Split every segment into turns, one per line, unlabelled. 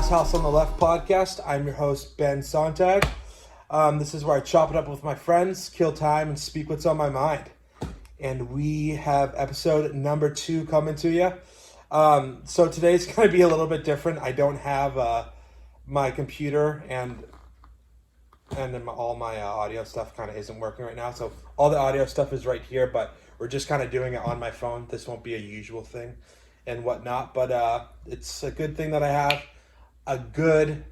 Last House on the Left podcast. I'm your host, Ben Sontag. This is where I chop it up with my friends, kill time, and speak what's on my mind. And we have episode number 2 coming to you. So today's going to be a little bit different. I don't have my computer and all my audio stuff kind of isn't working right now. So all the audio stuff is right here, but we're just kind of doing it on my phone. This won't be a usual thing and whatnot, but it's a good thing that I have a good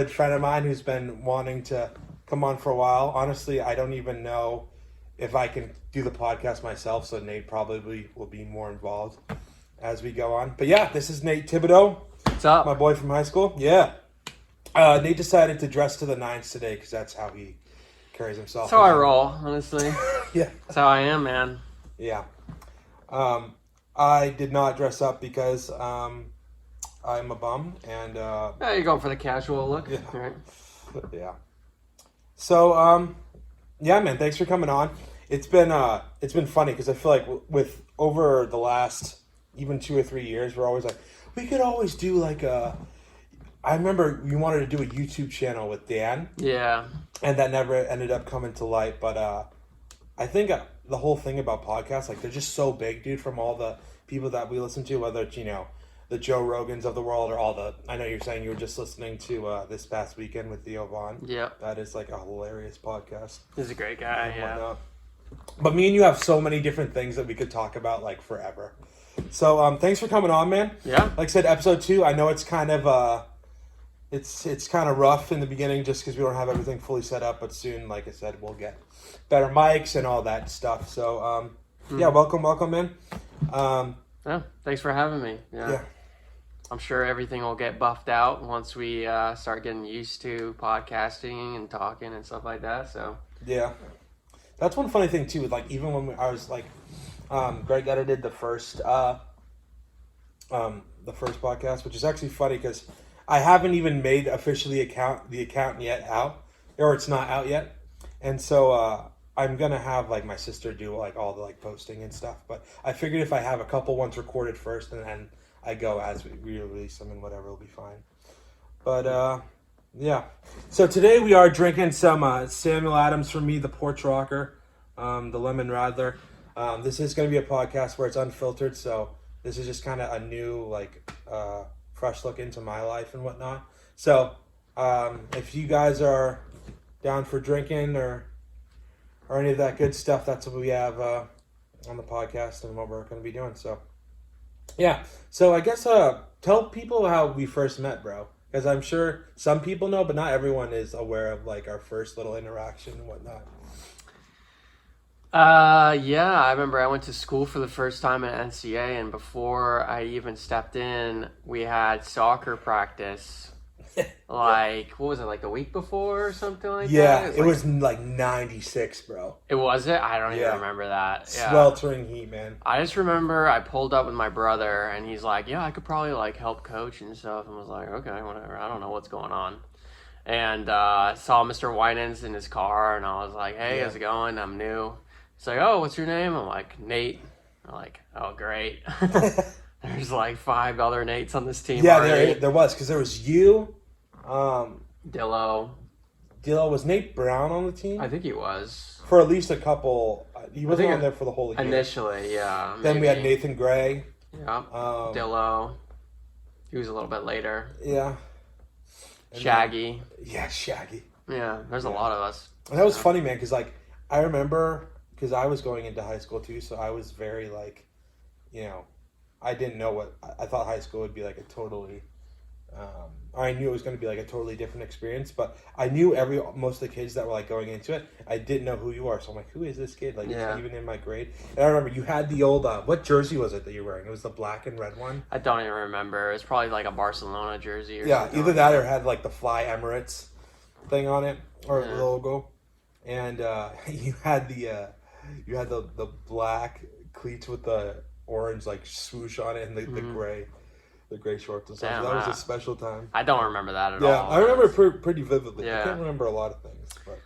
friend of mine who's been wanting to come on for a while. Honestly, I don't even know if I can do the podcast myself, so Nate probably will be more involved as we go on. But yeah, this is Nate Thibodeau.
What's up?
My boy from high school. Yeah. Nate decided to dress to the nines today because that's how he carries himself.
That's how I roll, honestly.
Yeah.
That's how I am, man.
Yeah. I did not dress up because I'm a bum and
Yeah, you're going for the casual look.
Yeah.
Right.
Yeah. So yeah, man, thanks for coming on. It's been funny because I feel like with over the last even 2 or 3 years, we're always like, we could always do like I remember you wanted to do a YouTube channel with Dan.
Yeah.
And that never ended up coming to light, but I think the whole thing about podcasts, like, they're just so big, dude, from all the people that we listen to, whether it's, the Joe Rogans of the world or I know you're saying you were just listening to this past weekend with Theo Vaughn.
Yeah.
That is like a hilarious podcast.
He's a great guy, yeah.
But me and you have so many different things that we could talk about like forever. So thanks for coming on, man.
Yeah.
Like I said, episode 2, I know it's kind of it's kind of rough in the beginning just because we don't have everything fully set up, but soon, like I said, we'll get better mics and all that stuff. So yeah, welcome, man.
Yeah, thanks for having me. Yeah. I'm sure everything will get buffed out once we start getting used to podcasting and talking and stuff like that. So
yeah, that's one funny thing too. With like even when I was like, Greg edited the first podcast, which is actually funny because I haven't even made officially the account yet out, or it's not out yet, and so I'm gonna have like my sister do like all the like posting and stuff. But I figured if I have a couple ones recorded first and then I go as we release them and whatever, will be fine. But yeah. So today we are drinking some Samuel Adams for me, the Porch Rocker, the Lemon Radler. This is going to be a podcast where it's unfiltered, so this is just kind of a new like fresh look into my life and whatnot. So if you guys are down for drinking or any of that good stuff, that's what we have on the podcast and what we're going to be doing. So yeah, so I guess tell people how we first met, bro, because I'm sure some people know, but not everyone is aware of like our first little interaction and whatnot.
Yeah, I remember I went to school for the first time at NCA, and before I even stepped in, we had soccer practice. Like, what was it, like a week before or something like that?
Yeah, it was like 96, bro.
It was it? I don't even remember that. Yeah.
Sweltering heat, man.
I just remember I pulled up with my brother, and he's like, yeah, I could probably like help coach and stuff. And I was like, okay, whatever. I don't know what's going on. And saw Mr. Winans in his car, and I was like, hey, how's it going? I'm new. He's like, oh, what's your name? I'm like, Nate. I'm like, oh, great. There's like 5 other Nates on this team.
Yeah, there was, because there was you.
Dillo
was Nate Brown on the team?
I think he was.
For at least a couple. He wasn't on there for the whole year.
Initially, yeah.
Then we had Nathan Gray.
Yeah. Dillo. He was a little bit later.
Yeah.
And Shaggy.
Shaggy.
Yeah, there's a lot of us.
And that was funny, man, because like I remember, because I was going into high school too, so I was very like, I didn't know what I thought high school would be like a totally. I knew it was going to be like a totally different experience, but I knew most of the kids that were like going into it. I didn't know who you are, so I'm like, who is this kid? Like, even in my grade. And I remember you had the old what jersey was it that you were wearing? It was the black and red one.
I don't even remember. It was probably like a Barcelona jersey or
something. Either that or had like the Fly Emirates thing on it or the logo, and you had the black cleats with the orange like swoosh on it and the gray. The gray shorts and stuff.
Damn,
so that was a special time.
I don't remember that at all.
Yeah, I remember pretty vividly. I can't remember a lot of things. But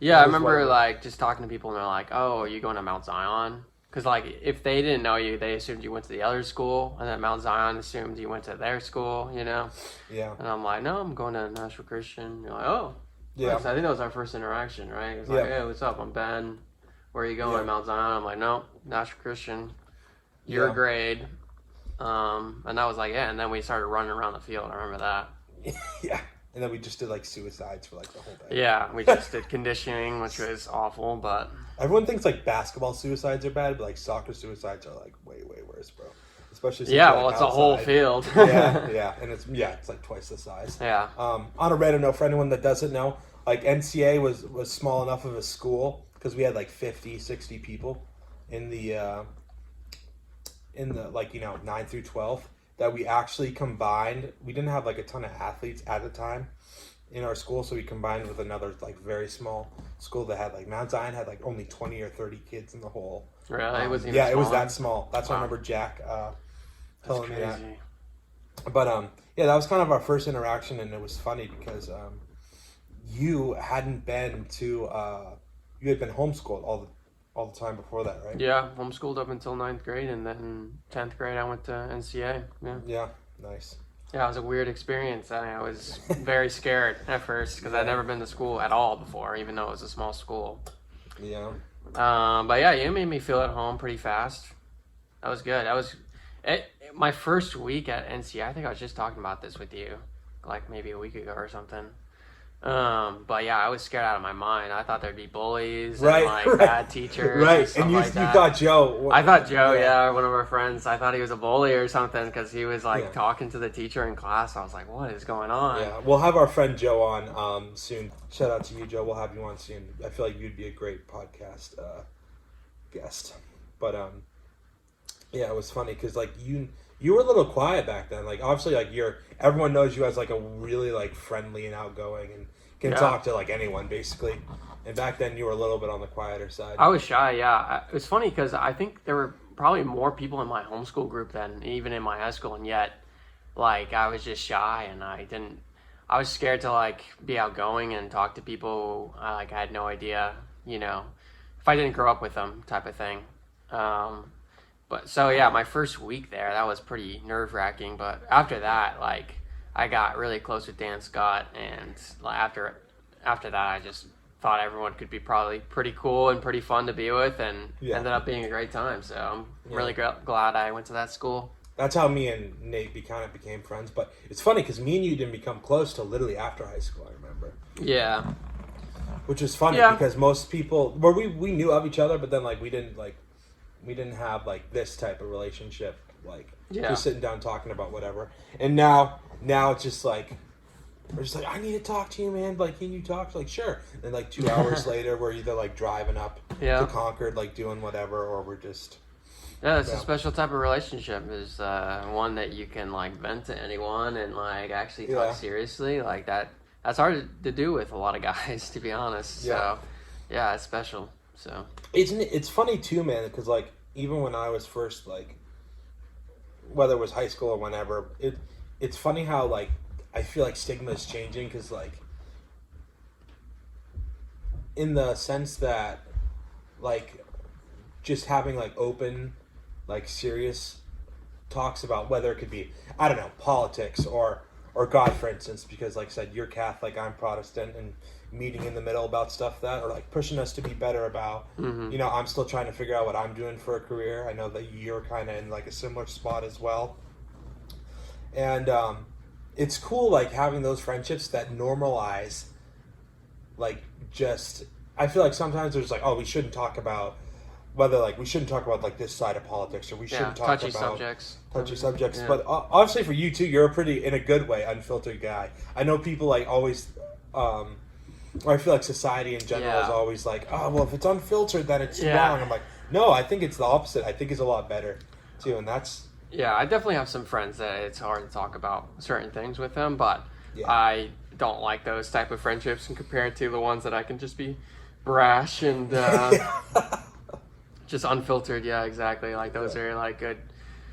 yeah, I remember like just talking to people and they're like, oh, are you going to Mount Zion? Because, like, if they didn't know you, they assumed you went to the other school, and then Mount Zion assumed you went to their school, you know?
Yeah.
And I'm like, no, I'm going to Nashville Christian. You're like, oh.
Yeah.
Nice. I think that was our first interaction, right? It's like, hey, what's up? I'm Ben. Where are you going? Mount Zion. I'm like, no, Nashville Christian. Your grade. And that was like, and then we started running around the field. I remember that.
Yeah. And then we just did like suicides for like the whole day.
Yeah, we just did conditioning, which was awful, but...
Everyone thinks like basketball suicides are bad, but like soccer suicides are like way, way worse, bro. Especially since
well, it's outside. A whole field.
yeah, and it's like twice the size.
Yeah.
On a random note, for anyone that doesn't know, like NCA was small enough of a school because we had like 50, 60 people in the like 9 through 12 that we actually combined. We didn't have like a ton of athletes at the time in our school, so we combined with another like very small school that had like Mount Zion had like only 20 or 30 kids in the whole.
Really? It was even
it was
smaller?
that small. That's why I remember Jack telling me that.
Crazy.
But that was kind of our first interaction, and it was funny because you hadn't been to you had been homeschooled all the time before that, right?
Yeah, homeschooled up until 9th grade, and then 10th grade I went to NCA.
Yeah, nice.
Yeah, it was a weird experience. I was very scared at first because I'd never been to school at all before, even though it was a small school.
Yeah.
But yeah, you made me feel at home pretty fast. That was good. My first week at NCA, I think I was just talking about this with you, like maybe a week ago or something. But yeah, I was scared out of my mind. I thought there'd be bullies and like bad teachers.
Right, and you thought Joe.
I thought Joe, one of our friends. I thought he was a bully or something because he was like talking to the teacher in class. I was like, what is going on?
Yeah, we'll have our friend Joe on soon. Shout out to you, Joe. We'll have you on soon. I feel like you'd be a great podcast guest. But it was funny because like you were a little quiet back then. Like obviously, like everyone knows you as like a really like friendly and outgoing and can talk to like anyone basically. And back then, you were a little bit on the quieter side.
I was shy. Yeah, it was funny because I think there were probably more people in my homeschool group than even in my high school, and yet like I was just shy and I was scared to like be outgoing and talk to people. Like I had no idea, if I didn't grow up with them, type of thing. But so yeah, my first week there, that was pretty nerve-wracking. But after that, like I got really close with Dan Scott, and like, after that, I just thought everyone could be probably pretty cool and pretty fun to be with, and ended up being a great time. So I'm really glad I went to that school.
That's how me and Nate kind of became friends. But it's funny because me and you didn't become close till literally after high school. I remember.
Yeah.
Which is funny because most people, we knew of each other, but then like we didn't have like this type of relationship, like just sitting down talking about whatever. And now it's just like we're just like, I need to talk to you, man. Like, can you talk? Like, sure. And then like 2 hours later, we're either like driving up to Concord, like doing whatever, or we're just
it's a special type of relationship. Is one that you can like vent to anyone and like actually talk seriously. Like that's hard to do with a lot of guys, to be honest. So yeah, it's special. So
it's funny too, man, because like even when I was first like, whether it was high school or whenever, it's funny how like I feel like stigma is changing because like in the sense that like just having like open like serious talks about whether it could be, I don't know, politics or God, for instance, because like I said, you're Catholic, I'm Protestant, and meeting in the middle about stuff that, or like pushing us to be better about, I'm still trying to figure out what I'm doing for a career. I know that you're kind of in like a similar spot as well. And it's cool like having those friendships that normalize like just, I feel like sometimes there's like, oh, we shouldn't talk about whether like we shouldn't talk about like this side of politics, or we shouldn't talk
touchy
about touchy subjects.
Yeah.
But obviously for you too, you're a pretty, in a good way, unfiltered guy. I know people like always, or I feel like society in general is always like, oh, well, if it's unfiltered, then it's wrong. I'm like, no, I think it's the opposite. I think it's a lot better too, and that's.
Yeah, I definitely have some friends that it's hard to talk about certain things with them, but I don't like those type of friendships and compared to the ones that I can just be brash and just unfiltered. Yeah, exactly. Like those are like good,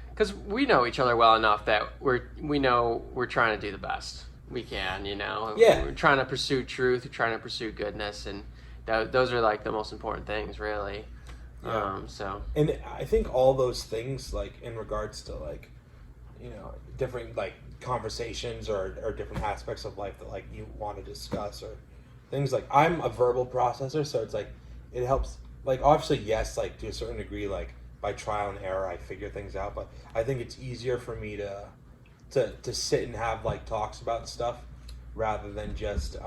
because we know each other well enough that we know we're trying to do the best we can. We're trying to pursue truth, we're trying to pursue goodness, and those are like the most important things, really.
Yeah.
So
And I think all those things, like in regards to like, different like conversations or different aspects of life that like you want to discuss or things like I'm a verbal processor, so it's like it helps. Like obviously, yes, like to a certain degree, like by trial and error, I figure things out. But I think it's easier for me to sit and have like talks about stuff rather than just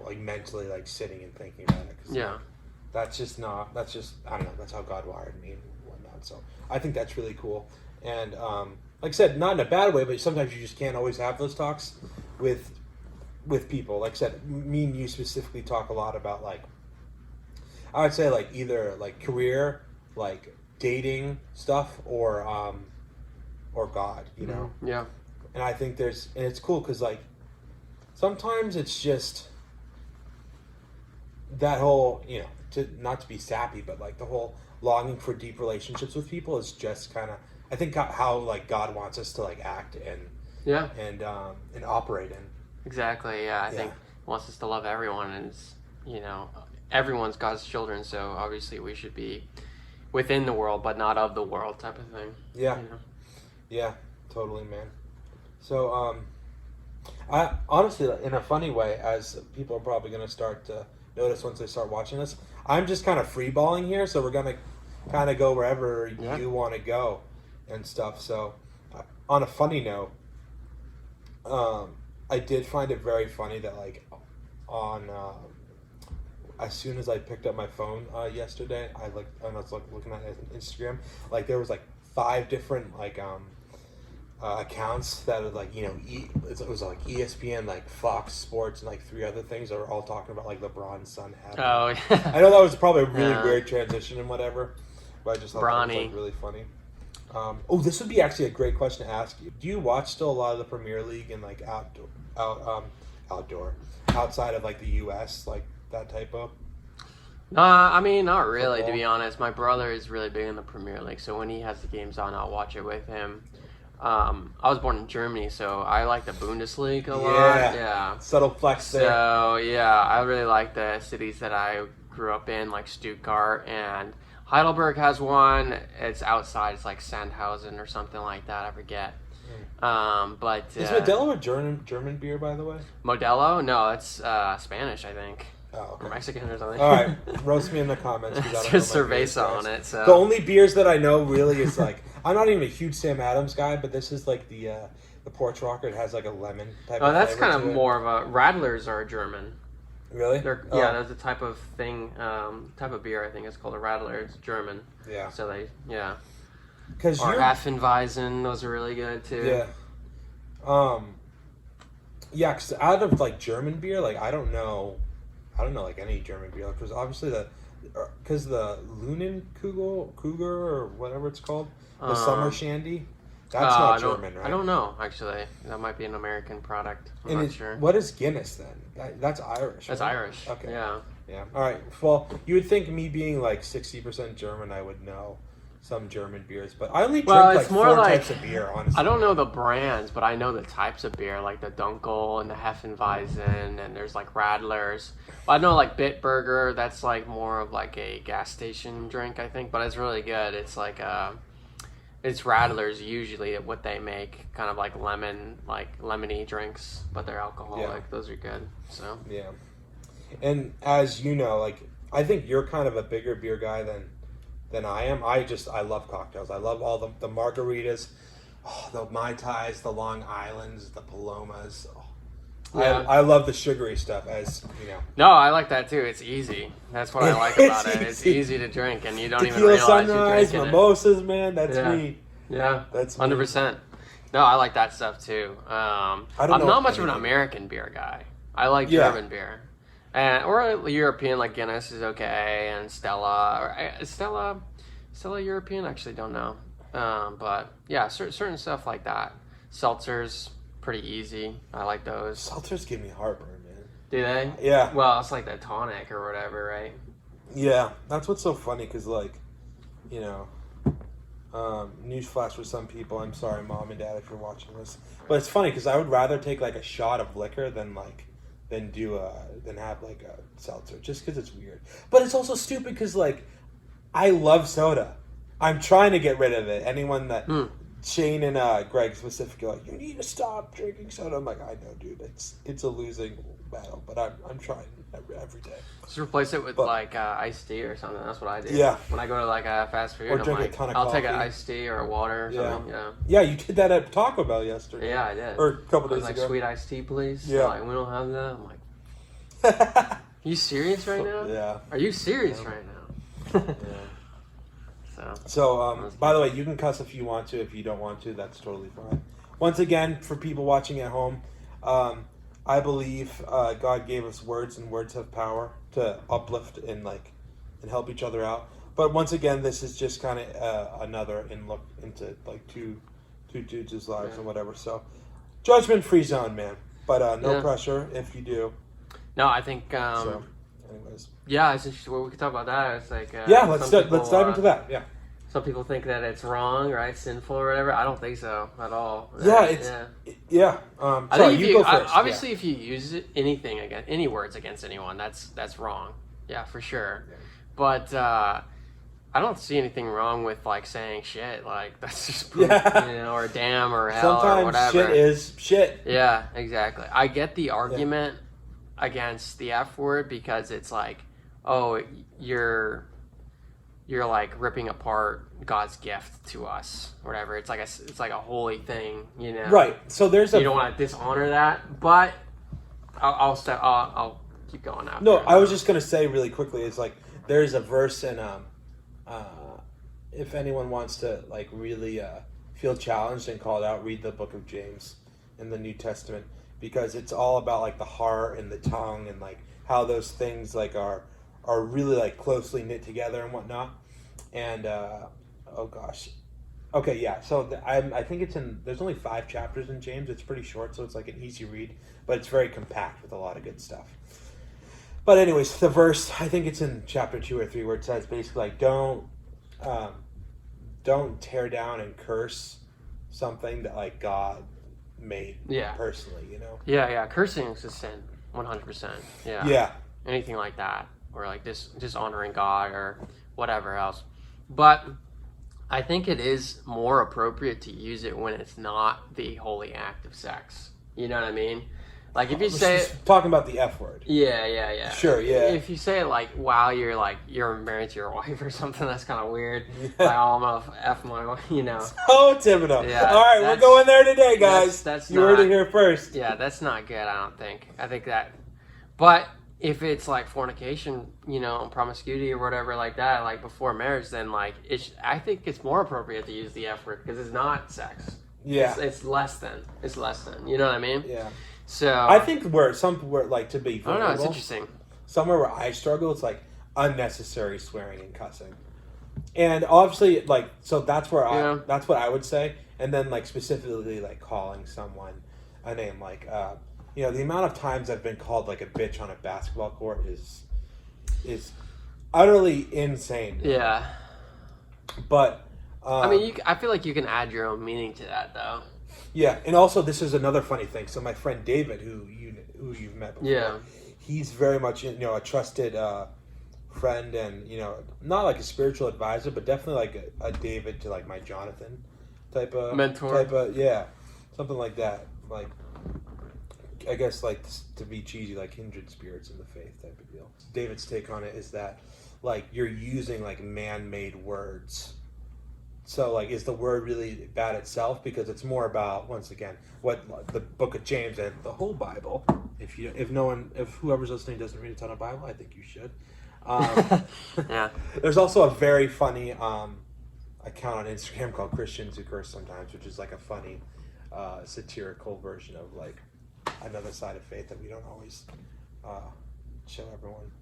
like mentally like sitting and thinking about it. 'Cause,
yeah.
that's just not. That's just I don't know. That's how God wired me and whatnot. So I think that's really cool. And like I said, not in a bad way, but sometimes you just can't always have those talks with people. Like I said, me and you specifically talk a lot about like I would say like either like career, like dating stuff, or God.
Yeah.
And I think and it's cool because like sometimes it's just that whole not to be sappy, but like the whole longing for deep relationships with people is just kind of I think how like God wants us to like act
Yeah.
and operate in.
Exactly. Yeah. I think he wants us to love everyone, and it's, everyone's God's children. So obviously we should be within the world, but not of the world, type of thing.
Yeah. Yeah. Totally, man. So I honestly, in a funny way, as people are probably going to start to notice once they start watching this, I'm just kind of freeballing here, so we're going to kind of go wherever you want to go and stuff. So on a funny note, I did find it very funny that like on as soon as I picked up my phone yesterday, I was looking at it on Instagram, like there was like 5 different like accounts that are like it was like ESPN, like Fox Sports, and like 3 other things that were all talking about like LeBron's son having.
Oh yeah.
I know that was probably a really weird transition and whatever, but I just thought that was like really funny. This would be actually a great question to ask you. Do you watch still a lot of the Premier League and like outside of like the U.S., like that type of?
I mean, not really,
Football?
to be honest. My brother is really big in the Premier League, so when he has the games on, I'll watch it with him. I was born in Germany, so I like the Bundesliga a lot. Yeah.
Subtle flex there.
So, yeah, I really like the cities that I grew up in, like Stuttgart, and Heidelberg has one. It's outside. It's like Sandhausen or something like that. I forget. But
is Modelo a German beer, by the way?
Modelo? No, it's Spanish, I think.
Oh, okay.
Or Mexican or something.
All right, roast me in the comments.
There's cerveza on it. So
the only beers that I know really is like I'm not even a huge Sam Adams guy, but this is like the Porch Rocker. It has like a lemon type.
Oh,
of
that's
flavor
kind of
to
more of a Radlers are German.
Really?
Yeah, there's a type of thing, type of beer. I think it's called a Radler. It's German.
Yeah.
So or
because
Affenweisen, those are really good too.
Yeah. Yeah, because out of like German beer, like I don't know like any German beer because obviously the Lunenkugel or whatever it's called, the summer shandy, that's not German, right?
I don't know actually. That might be an American product. I'm not sure.
What is Guinness then? That's Irish.
That's
right?
Irish.
Okay.
Yeah.
Yeah. All right. Well, you would think me being like 60% German, I would know some German beers, but I only drink like 4 types of beer, honestly.
I don't know the brands, but I know the types of beer, like the Dunkel and the Hefeweizen, and there's like Radlers. But I know like Bitburger, that's like more of like a gas station drink, I think, but it's really good. It's like it's Radlers usually what they make, kind of like lemony drinks, but they're alcoholic.
Yeah.
Those are good. So
yeah. And as you know, like I think you're kind of a bigger beer guy than I am. I love cocktails. I love all the margaritas, the Mai Tais, the Long Islands, the Palomas.
Yeah.
I love the sugary stuff, as you know.
No, I like that too. It's easy. That's what I like about it. It's easy to drink, and you don't even
Tequila
realize
Sunrise,
you're drinking
mimosas, man. That's
Yeah.
me.
Yeah,
That's
100%. No, I like that stuff too. I'm not much of an American beer guy. I like German beer, or European, like Guinness is okay, and Stella. Stella European. Actually, don't know. But yeah, certain stuff like that. Seltzers, pretty easy. I like those.
Seltzers give me heartburn, man.
Do they?
Yeah.
Well, it's like the tonic or whatever, right?
Yeah, that's what's so funny because, like, you know, newsflash for some people. I'm sorry, Mom and Dad, if you're watching this, but it's funny because I would rather take like a shot of liquor than like than have like a seltzer, just because it's weird. But it's also stupid because like I love soda. I'm trying to get rid of it. Anyone that Shane and Greg specifically like, you need to stop drinking soda. I'm like, I know, dude. It's a losing battle, but I'm trying every day.
Just replace it with iced tea or something. That's what I do.
Yeah.
When I go to like a fast food,
Or drink a ton of
I'll
coffee.
take an iced tea or a water or something. Yeah.
Yeah, you did that at Taco Bell yesterday.
Yeah, I did.
Or a couple days
like,
ago.
sweet iced tea, please.
Yeah.
Like, we don't have that. I'm like, you serious right now?
Yeah.
Are you serious right now?
Yeah. So, by the way, you can cuss if you want to. If you don't want to, that's totally fine. Once again, for people watching at home, I believe God gave us words, and words have power to uplift and help each other out. But once again, this is just kind of another look into like two dudes' lives and whatever. So, judgment-free zone, man. But no pressure if you do.
No, I think.
So, anyways.
Yeah, it's interesting. Well, we could talk about that. It's like
let's dive into that. Yeah.
Some people think that it's wrong, right? Sinful or whatever. I don't think so at all.
Yeah,
I think
you go first.
Obviously, if you use anything against any words against anyone, that's wrong. Yeah, for sure. Yeah. But I don't see anything wrong with like saying shit. Like that's just poop, or damn or hell
Sometimes
or whatever.
Shit is shit.
Yeah, exactly. I get the argument against the F word because it's like, oh, you're like ripping apart God's gift to us, or whatever. It's like a holy thing,
Right. So you
don't want to dishonor that, but I'll keep going after.
No, I was just gonna say really quickly. It's like there's a verse in if anyone wants to like really feel challenged and called out, read the book of James in the New Testament, because it's all about like the heart and the tongue and like how those things like are really like closely knit together and whatnot. And oh gosh, okay, yeah. So I think there's only 5 chapters in James. It's pretty short, so it's like an easy read, but it's very compact with a lot of good stuff. But anyways, the verse, I think it's in chapter 2 or 3, where it says basically like don't tear down and curse something that like God made personally,
Yeah. Cursing is a sin, 100%. Yeah.
Yeah.
Anything like that, or like dishonoring God or whatever else. But I think it is more appropriate to use it when it's not the holy act of sex. You know what I mean? Like if you say
talking about the F word.
Yeah.
Sure, yeah.
If you say it like while you're married to your wife or something, that's kind of weird. Yeah. Like, oh, I'm gonna F my wife,
Oh, Thibodeau.
Yeah,
all right, we're going there today, guys. You heard it here first.
Yeah, that's not good. I don't think. I think that, but if it's like fornication, promiscuity or whatever like that, like before marriage, then like I think it's more appropriate to use the F word because it's not sex.
Yeah,
it's less than. You know what I mean?
Yeah.
So
I think where like to be.
I don't know. It's interesting.
Somewhere where I struggle, it's like unnecessary swearing and cussing, and obviously like so that's where that's what I would say, and then like specifically like calling someone a name like. The amount of times I've been called like a bitch on a basketball court is utterly insane.
Yeah.
But
I mean, I feel like you can add your own meaning to that, though.
Yeah, and also this is another funny thing. So my friend David, who you've met before, he's very much a trusted friend, and not like a spiritual advisor, but definitely like a David to like my Jonathan type of
mentor.
Something like that. Like. I guess like to be cheesy, like kindred spirits in the faith type of deal. David's take on it is that like you're using like man-made words. So like is the word really bad itself? Because it's more about, once again, what the book of James and the whole Bible. If whoever's listening doesn't read a ton of Bible, I think you should.
Yeah.
There's also a very funny account on Instagram called Christians Who Curse Sometimes, which is like a funny satirical version of like another side of faith that we don't always show everyone.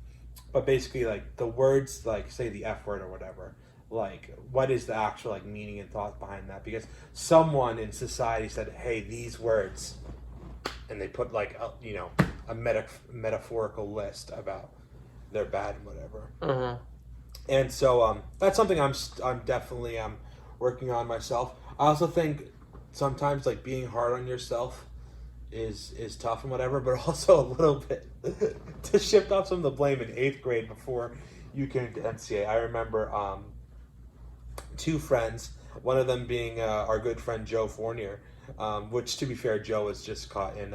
But basically like the words, like say the F word or whatever, like what is the actual like meaning and thought behind that? Because someone in society said, hey, these words, and they put like a metaphorical list about they're bad and whatever.
Mm-hmm.
And so that's something I'm definitely working on myself. I also think sometimes like being hard on yourself is tough and whatever, but also a little bit to shift off some of the blame in 8th grade before you came to NCA. I remember two friends, one of them being our good friend Joe Fournier, which, to be fair, Joe was just caught in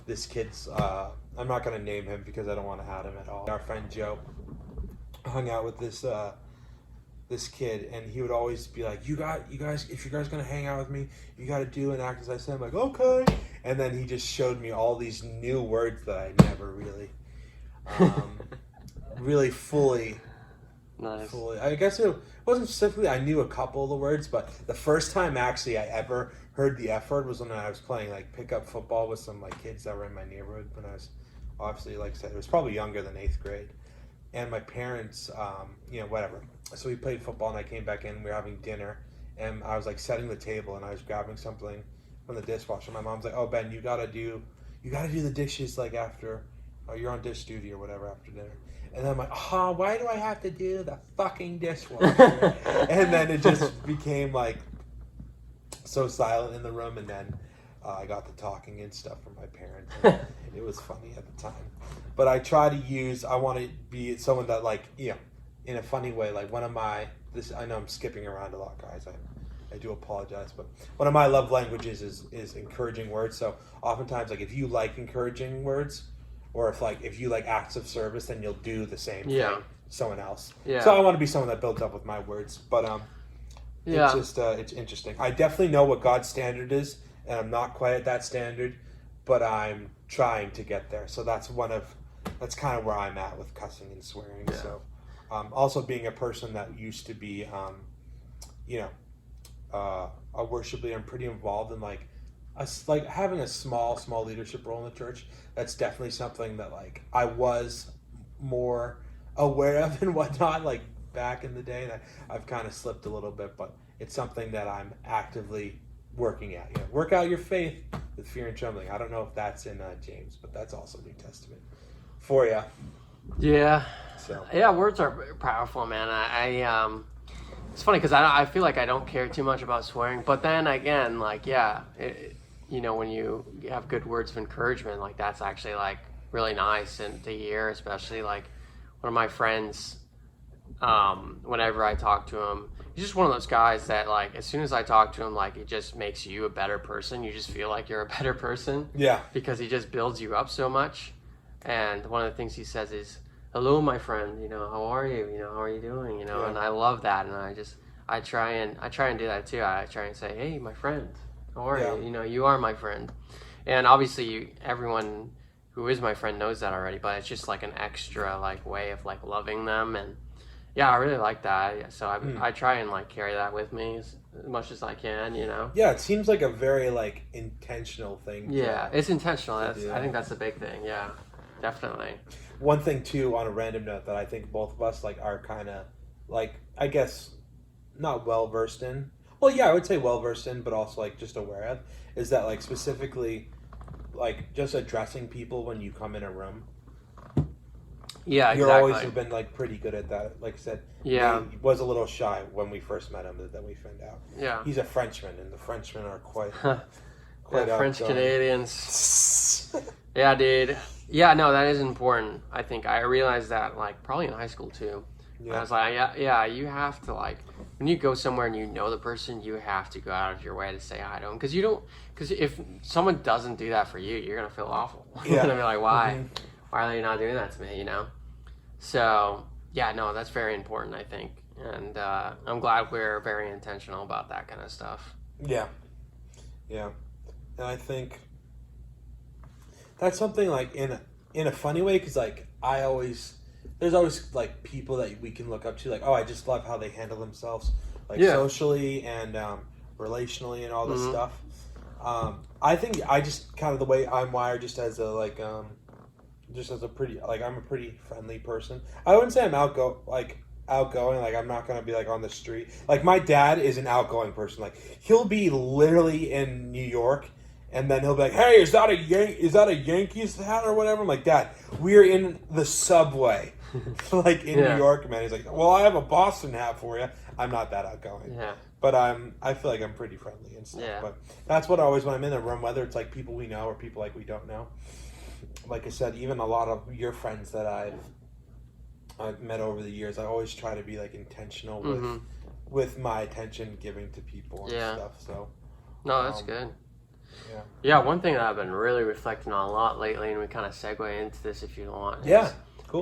this kid's, I'm not going to name him because I don't want to out him at all. Our friend Joe hung out with this kid, and he would always be like, you guys, if you guys gonna hang out with me, you gotta do and act as I said. I'm like, okay. And then he just showed me all these new words that I never really really fully
Nice.
I guess it wasn't specifically, I knew a couple of the words, but the first time actually I ever heard the F word was when I was playing like pickup football with some like kids that were in my neighborhood when I was, obviously, like I said, it was probably younger than 8th grade. And my parents, whatever. So we played football, and I came back in. We were having dinner, and I was like setting the table, and I was grabbing something from the dishwasher. My mom's like, "Oh, Ben, you gotta do the dishes like after, you're on dish duty or whatever after dinner." And then I'm like, "Oh, why do I have to do the fucking dishwasher?" And then it just became like so silent in the room, and then I got to talking and stuff from my parents. It was funny at the time. But I try to I want to be someone that, like, in a funny way, like I know I'm skipping around a lot, guys. I do apologize, but one of my love languages is encouraging words. So oftentimes, like, if you like encouraging words, or if you like acts of service, then you'll do the same thing to someone else. Yeah. So I want to be someone that builds up with my words. But it's just it's interesting. I definitely know what God's standard is, and I'm not quite at that standard, but I'm trying to get there. So that's kind of where I'm at with cussing and swearing. Yeah. So also being a person that used to be a worship leader, I'm pretty involved in like having a small leadership role in the church. That's definitely something that like I was more aware of and whatnot, like back in the day, that I've kind of slipped a little bit, but it's something that I'm actively working at. Work out your faith with fear and trembling. I don't know if that's in James, but that's also New Testament for you.
Yeah.
So
words are powerful, man. I it's funny because I feel like I don't care too much about swearing, but then again, like, when you have good words of encouragement, like, that's actually like really nice and to hear, especially like one of my friends, whenever I talk to him, he's just one of those guys that, like, as soon as I talk to him, like, it just makes you a better person. You just feel like you're a better person. Yeah. Because he just builds you up so much. And one of the things he says is, "Hello, my friend, how are you? How are you doing? And I love that. And I try and do that too. I try and say, "Hey, my friend, how are you? You are my friend." And obviously everyone who is my friend knows that already, but it's just like an extra like way of like loving them. And I really like that. So I try and like carry that with me as much as I can,
Yeah, it seems like a very like intentional thing.
Yeah, it's intentional. I think that's the big thing. Yeah, definitely.
One thing too, on a random note, that I think both of us like are kind of like, I guess, not well versed in. Well, yeah, I would say well versed in, but also like just aware of, is that like specifically like just addressing people when you come in a room.
Yeah, exactly.
You always have been like pretty good at that. Like I said, he was a little shy when we first met him. That we found out. Yeah, he's a Frenchman, and the Frenchmen are quite
French Canadians. Yeah, dude. Yeah, no, that is important. I think I realized that like probably in high school too. Yeah. I was like, you have to, like, when you go somewhere and you know the person, you have to go out of your way to say hi to them, because if someone doesn't do that for you, you're gonna feel awful. You're gonna be like, why? Mm-hmm. Why are they not doing that to me? So no, that's very important, I think, and I'm glad we're very intentional about that kind of stuff. Yeah,
and I think that's something like in a funny way, because like there's always like people that we can look up to, like, oh, I just love how they handle themselves, like socially and relationally and all this stuff. I think I just kind of the way I'm wired, just as a pretty, like, I'm a pretty friendly person. I wouldn't say I'm outgoing. Like, I'm not gonna be like on the street. Like, my dad is an outgoing person. Like, he'll be literally in New York, And then he'll be like, "Hey, is that a Yankees hat or whatever?" I'm like, "Dad, we're in the subway, like in New York, man." He's like, "Well, I have a Boston hat for you." I'm not that outgoing, but I feel like I'm pretty friendly and stuff. But that's what always when I'm in a room, whether it's like people we know or people like we don't know. Like I said, even a lot of your friends that I've met over the years, I always try to be like intentional with my attention giving to people and stuff. So
no, that's good. Yeah, one thing that I've been really reflecting on a lot lately, and we kind of segue into this if you want,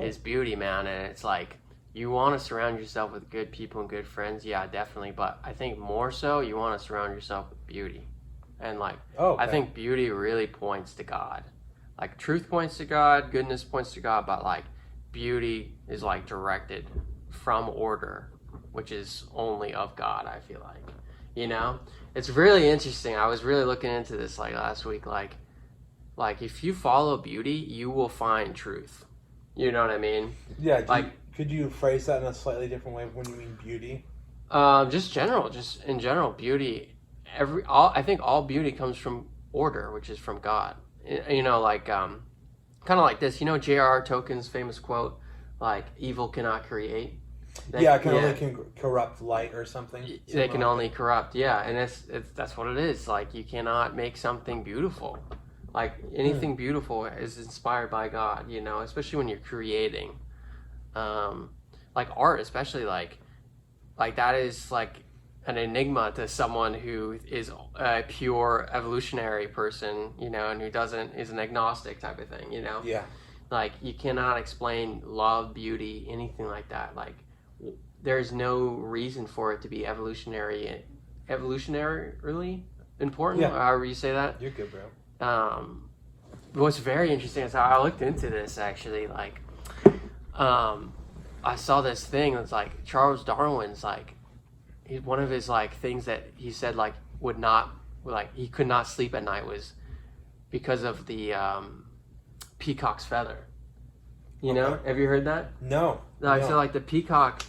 is beauty, man. And it's like, you want to surround yourself with good people and good friends, yeah, definitely. But I think more so, you want to surround yourself with beauty. And like, I think beauty really points to God. Like, truth points to God, goodness points to God, but like, beauty is like directed from order, which is only of God, I feel like. You know? It's really interesting. I was really looking into this like last week. Like if you follow beauty, you will find truth. You know what I mean?
Yeah. Could you phrase that in a slightly different way when you mean beauty?
Just in general, beauty. I think all beauty comes from order, which is from God. You know, like kind of like this. You know, J.R.R. Tolkien's famous quote, like, "Evil cannot create."
Only can corrupt light or something.
They can only corrupt, and that's what it is. Like, you cannot make something beautiful. Like, anything beautiful is inspired by God, you know, especially when you're creating. Like art, especially like that is like an enigma to someone who is a pure evolutionary person, you know, and who is an agnostic type of thing, you know.
Yeah. Like,
you cannot explain love, beauty, anything like that. Like, there's no reason for it to be evolutionarily important, or however you say that.
You're good, bro.
What's very interesting is how I looked into this, actually. Like, I saw this thing that's like, Charles Darwin's like, one of his like things that he said like he could not sleep at night was because of the peacock's feather. You know, have you heard that?
No.
So like the peacock,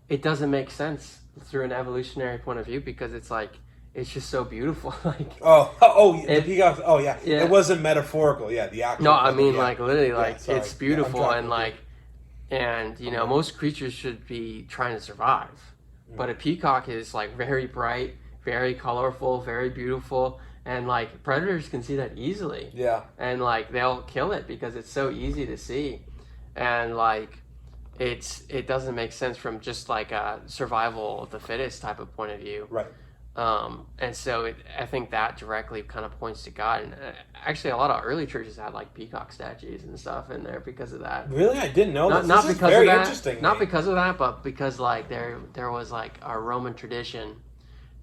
it doesn't make sense through an evolutionary point of view because it's like, it's just so beautiful. Like,
the peacock. Oh yeah. It wasn't metaphorical. Yeah, the actual.
No, I mean like literally, like it's beautiful and like, and you know, most creatures should be trying to survive, but a peacock is like very bright, very colorful, very beautiful, and like predators can see that easily.
Yeah.
And like they'll kill it because it's so easy to see, and like it doesn't make sense from just like a survival of the fittest type of point of view.
Right.
And so I think that directly kind of points to God. And actually, a lot of early churches had like peacock statues and stuff in there because of that.
Really, I didn't know that.
Not
this
because
is very
of that.
Interesting.
Not because of that, but because like there was like a Roman tradition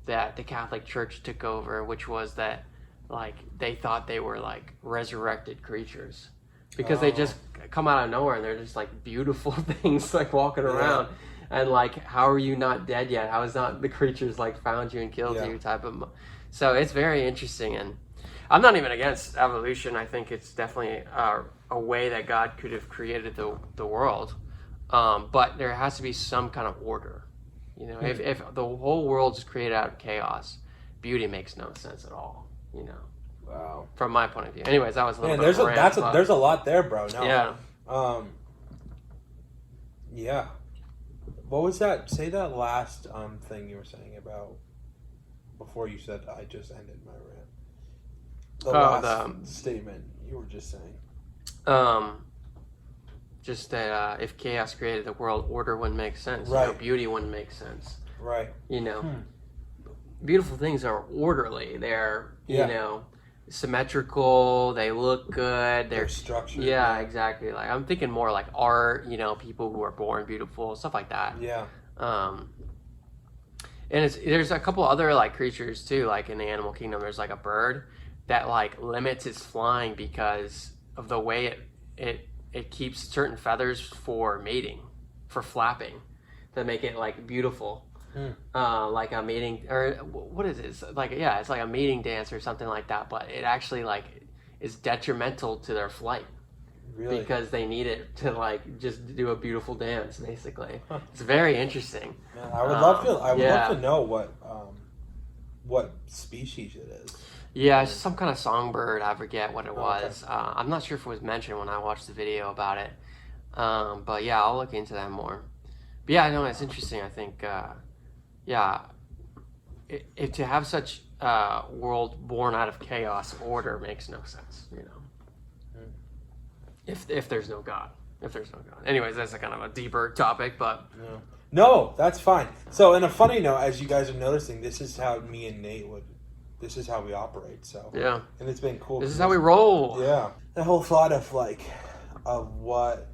that the Catholic Church took over, which was that like they thought they were like resurrected creatures because they just come out of nowhere and they're just like beautiful things like walking around. And like, how are you not dead yet? How is not the creatures like found you and killed you type of? So it's very interesting, and I'm not even against evolution. I think it's definitely a way that God could have created the world, but there has to be some kind of order. You know, if the whole world is created out of chaos, beauty makes no sense at all. You know.
Wow.
From my point of view. Anyways, that was a little bit of a rant,
there's a lot there, bro. No.
Yeah.
Yeah. What was that? Say that last thing you were saying about before you said I just ended my rant. The last statement you were just saying.
Just that if chaos created the world, order wouldn't make sense.
Right.
You know, beauty wouldn't make sense.
Right.
You know, beautiful things are orderly. They're you know, symmetrical. They look good. They're
structured.
Yeah, exactly. Like I'm thinking more like art. You know, people who are born beautiful, stuff like that.
Yeah.
And there's a couple other like creatures too, like in the animal kingdom. There's like a bird that like limits its flying because of the way it keeps certain feathers for mating, for flapping, that make it like beautiful. Like a mating, or what is it? It's like, it's like a mating dance or something like that, but it actually like is detrimental to their flight. Really? Because they need it to like just do a beautiful dance, basically. It's very interesting.
Man, I would love to. I would love to know what species it is.
Yeah, it's some kind of songbird. I forget what it
Oh, okay.
was. I'm not sure if it was mentioned when I watched the video about it. But yeah, I'll look into that more. But yeah, I know it's interesting. I think, yeah, if to have such world born out of chaos, order makes no sense. You know, if there's no God, if there's no God. Anyways, that's a kind of a deeper topic, but
Yeah. No, that's fine. So, in a funny note, as you guys are noticing, this is how me and Nate would. This is how we operate. So,
yeah,
and it's been cool.
this is how we roll.
Yeah, the whole thought of like, of what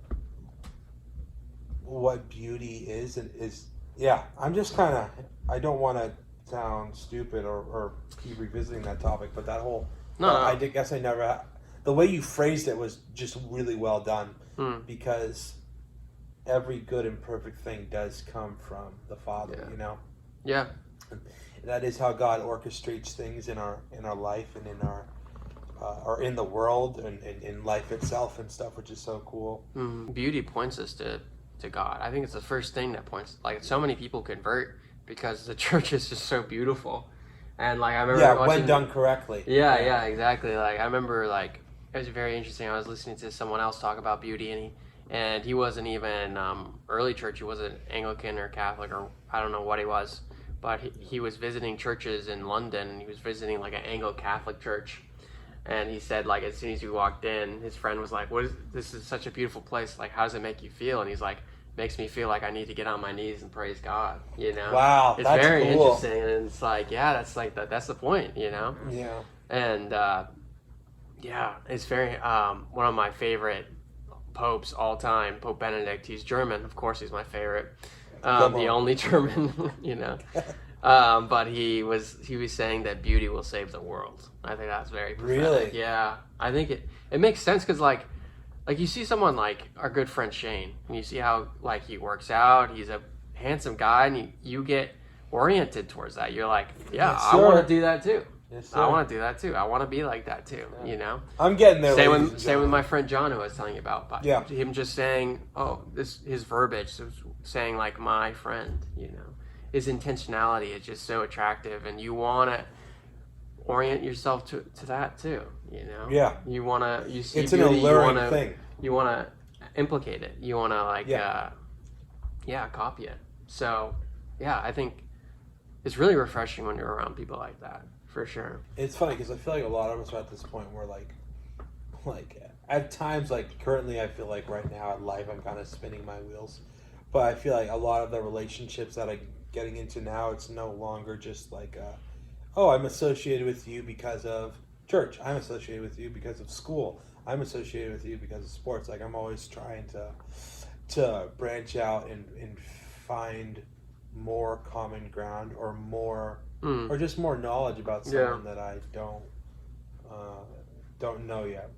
beauty is and is. Yeah, I'm just kind of. I don't want to sound stupid or keep revisiting that topic, but that whole.
No,
I guess I never. The way you phrased it was just really well done, because every good and perfect thing does come from the Father.
Yeah.
You know.
Yeah.
That is how God orchestrates things in our life and in our or in the world and in life itself and stuff, which is so cool.
Beauty points us to God. I think it's the first thing that points. Like so many people convert because the church is just so beautiful, and like I remember
When done correctly.
Yeah, exactly. Like I remember like it was very interesting. I was listening to someone else talk about beauty, and he wasn't even early church. He wasn't Anglican or Catholic or I don't know what he was. But he was visiting churches in London, and he was visiting like an Anglo-Catholic church. And he said, like, as soon as he walked in, his friend was like, this is such a beautiful place. Like, how does it make you feel? And he's like, makes me feel like I need to get on my knees and praise God, you know?
Wow,
it's
that's
very
cool.
interesting. And it's like, yeah, that's the point, you know?
Yeah.
And, yeah, it's very, one of my favorite popes all time, Pope Benedict. He's German. Of course, he's my favorite. The only German, you know. But he was saying that beauty will save the world. I think that's very prophetic.
Really?
Yeah, I think it makes sense because like you see someone like our good friend Shane, and you see how like he works out. He's a handsome guy, and you get oriented towards that. You're like, yeah,
Yes,
I want to do that too.
Yes,
I want to do that too. I want to be like that too.
Yeah.
You know.
I'm getting there.
Same with my friend John, who I was telling you about. But
yeah.
Him just saying, his verbiage, so saying like my friend, you know, his intentionality is just so attractive, and you want to orient yourself to that too. You know.
Yeah.
You want to. You see
It's
beauty,
an alluring thing.
You want to implicate it. You want to like. Copy it. So, yeah, I think it's really refreshing when you're around people like that. For sure.
It's funny because I feel like a lot of us are at this point where like at times, like currently I feel like right now in life I'm kind of spinning my wheels, but I feel like a lot of the relationships that I'm getting into now, it's no longer just like I'm associated with you because of church, I'm associated with you because of school, I'm associated with you because of sports. Like I'm always trying to branch out and find more common ground or more or just more knowledge about someone that I don't know yet.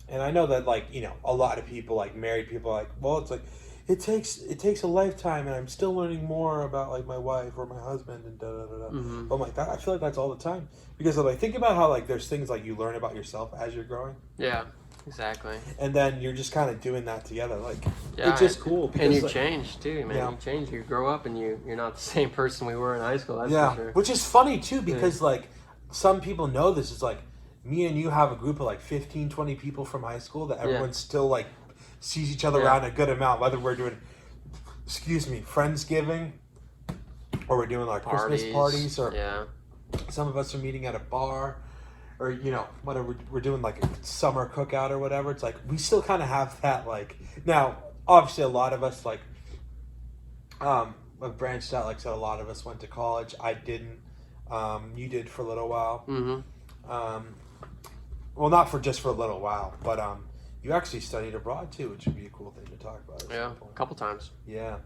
And I know that like, you know, a lot of people, like married people, like, well, it's like it takes a lifetime, and I'm still learning more about like my wife or my husband and da da da da. But I'm like, I feel like that's all the time, because like think about how like there's things like you learn about yourself as you're growing.
Yeah, exactly.
And then you're just kind of doing that together. Like
yeah,
it's just cool. Because,
and you
like,
change too, man.
Yeah.
You change. You grow up, and you're not the same person we were in high school. That's for sure.
Which is funny too, because like some people know this is like me and you have a group of like 15, 20 people from high school that everyone still like sees each other around a good amount, whether we're doing Friendsgiving or we're doing like Christmas parties, or some of us are meeting at a bar, or you know, whatever, we're doing like a summer cookout or whatever. It's like we still kind of have that, like, now obviously a lot of us like have branched out. Like I said, a lot of us went to college. I didn't. You did for a little while. Well, not for just for a little while, but you actually studied abroad too, which would be a cool thing to talk about.
Yeah, a couple times.
Yeah.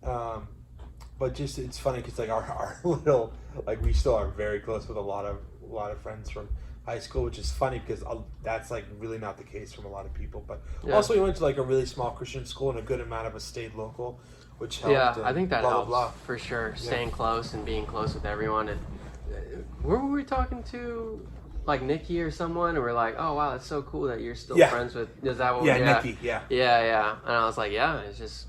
But just, it's funny because like our little, like, we still are very close with a lot of friends from high school, which is funny because that's like really not the case from a lot of people. But also we went to like a really small Christian school, and a good amount of us stayed local, which helped.
Yeah, I think that helps for sure.
Yeah.
Staying close and being close with everyone. And where were we talking to? Like Nikki or someone, and we're like, oh wow, that's so cool that you're still friends with. Is that what?
Nikki. Yeah.
And I was like, yeah, it's just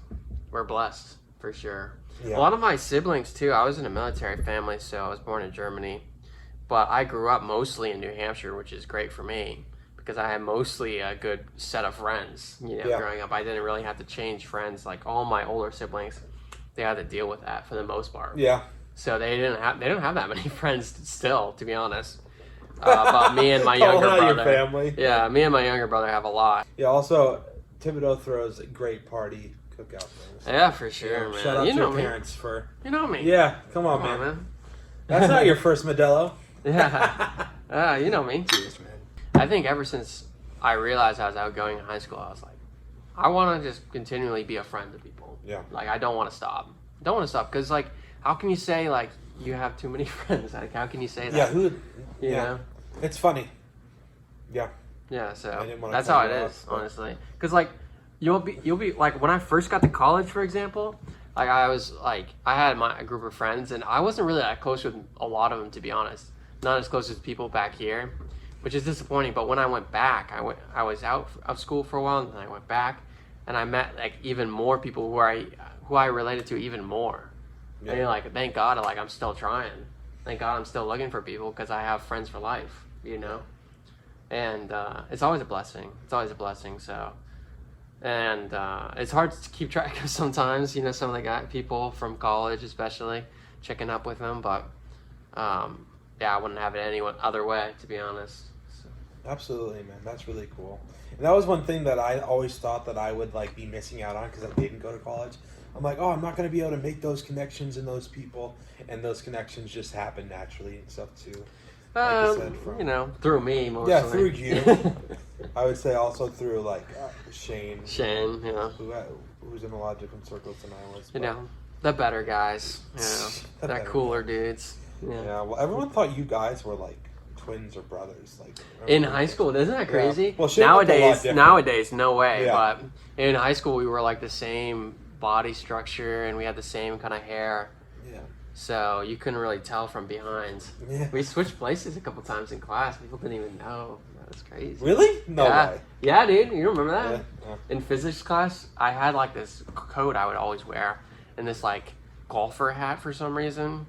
we're blessed for sure.
Yeah.
A lot of my siblings too. I was in a military family, so I was born in Germany, But I grew up mostly in New Hampshire, which is great for me because I had mostly a good set of friends. Growing up, I didn't really have to change friends. Like all my older siblings, they had to deal with that for the most part.
Yeah.
So they don't have that many friends still, to be honest. But me and my younger brother,
your family.
Yeah, me and my younger brother have a lot.
Yeah. Also, Thibodeau throws great party cookout things.
Yeah, for sure, man.
Shout out to your parents for.
You know me.
Yeah. Come on, man. That's not your first Modelo.
Yeah. You know me.
Jeez, man.
I think ever since I realized I was outgoing in high school, I was like, I want to just continually be a friend to people.
Yeah.
Like, I don't want to stop. Because, like, how can you say, like, you have too many friends? Like, how can you say that?
Yeah,
You know?
It's funny. Yeah.
Yeah, so
That's
how it is, honestly. Because, like, you'll be, like, when I first got to college, for example, like, I had a group of friends, and I wasn't really that close with a lot of them, to be honest. Not as close as people back here, which is disappointing. But when I went back, I was out of school for a while, and then I went back, and I met, like, even more people who I related to even more. Yeah. And like, thank God, like, I'm still trying. Thank God I'm still looking for people because I have friends for life, you know? And it's always a blessing. So, and it's hard to keep track of sometimes, you know, some of the people from college, especially, checking up with them. But, yeah, I wouldn't have it any other way, to be honest. So.
Absolutely, man. That's really cool. And that was one thing that I always thought that I would, like, be missing out on because I didn't go to college. I'm like, I'm not going to be able to make those connections and those people, and those connections just happen naturally and stuff too. Like
you know, through me mostly.
Yeah, through you. I would say also through like Shane.
Shane, yeah.
Who's in a lot of different circles than I was.
You know, the better guys. You know, that cooler dudes.
Yeah. Well, everyone thought you guys were like twins or brothers, like
in high school. Isn't that crazy?
Yeah. Well,
nowadays, no way.
Yeah.
But in high school, we were like the same body structure and we had the same kind of hair.
Yeah.
So you couldn't really tell from behind.
Yeah.
We switched places a couple times in class. People didn't even know. That was crazy.
Really? No way.
Yeah, dude. You remember that?
Yeah.
In physics class, I had like this coat I would always wear and this like golfer hat for some reason.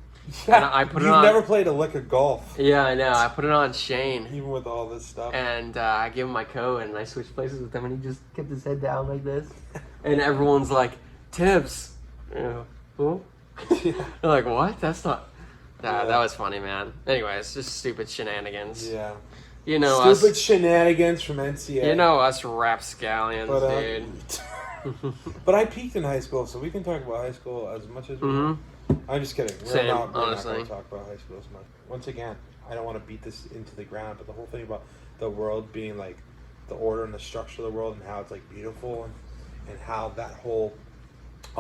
Yeah,
and I put it
you've
on.
Never played a lick of golf.
Yeah, I know. I put it on Shane.
Even with all this stuff.
And I gave him my coat and I switched places with him and he just kept his head down like this. And everyone's like, Tibbs. Who? Yeah. They're like, what? That's not... That was funny, man. Anyways, just stupid shenanigans.
Yeah.
You know
stupid
us...
shenanigans from NCAA.
You know us rapscallions, dude.
But I peaked in high school, so we can talk about high school as much as we want. I'm just kidding. We're not going to talk about high school as much. Once again, I don't want to beat this into the ground, but the whole thing about the world being like the order and the structure of the world and how it's like beautiful and how all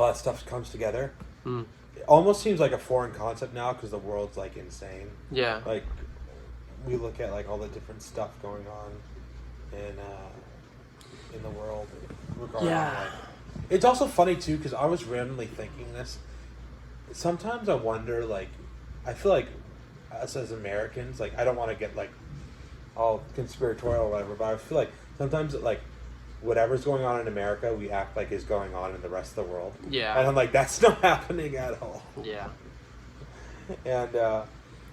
that stuff comes together. It almost seems like a foreign concept now because the world's like insane.
Yeah.
Like we look at like all the different stuff going on in the world regarding like, it's also funny too because I was randomly thinking this. Sometimes I wonder, like, I feel like us as Americans, like, I don't want to get like all conspiratorial or whatever, but I feel like sometimes like whatever's going on in America, we act like is going on in the rest of the world.
Yeah.
And I'm like, that's not happening at all.
Yeah.
And